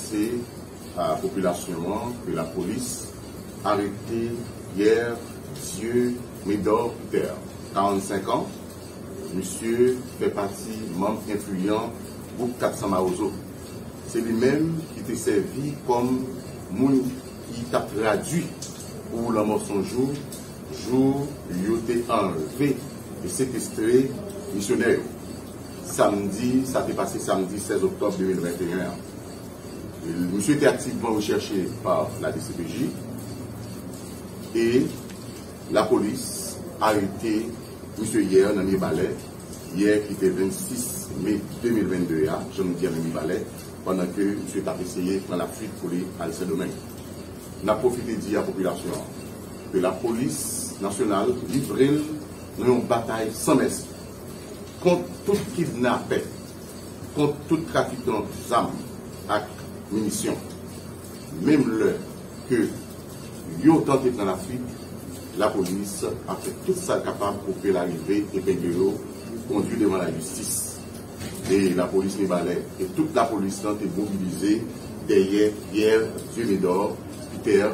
annoncer à la population que la police a arrêté hier M. Médor Peter, 45 ans. Monsieur fait partie membre influent du groupe 400 Maozo. C'est lui-même qui était servi comme moun qui t'a traduit pour le mensonge jour il était enlevé et séquestré missionnaire. Samedi, ça s'est passé samedi 16 octobre 2021. Monsieur était activement recherché par la DCPJ et la police a arrêté monsieur hier dans Mibalais, hier qui était 26 mai 2022, je me dis à Mibalais, pendant que monsieur a essayé de prendre la fuite pour aller à Saint-Domingue. On a profité de dire à la population que la police nationale livre une bataille sans merci contre tout kidnapping, contre tout trafiquant d'armes et munitions. Même le que ils ont tenté de prendre la fuite, la police a fait tout ça capable pour faire l'arrivée et Péguero conduit devant la justice. Et la police Mibalais et toute la police est mobilisée derrière Pierre Médor Peter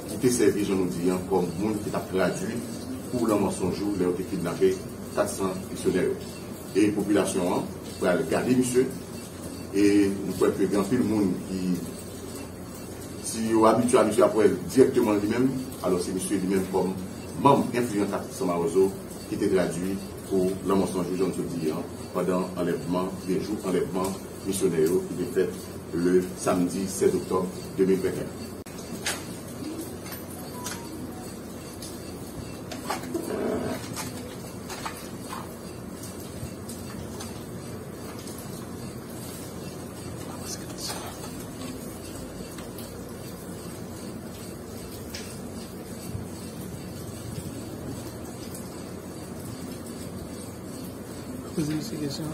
qui était servi, je nous dis, comme monde qui a traduit pour le mensonge où il a été kidnappé 400 missionnaires. Et la population va garder monsieur. Et nous pouvons faire grand pile le monde qui, si vous habituez à monsieur après directement lui-même, alors c'est monsieur lui-même comme membre influent 400 Maozo qui était traduit pour le mensonge, je nous dis, pendant enlèvement, des jours enlèvement missionnaire qui était fait le samedi 16 octobre 2021. Poser une question.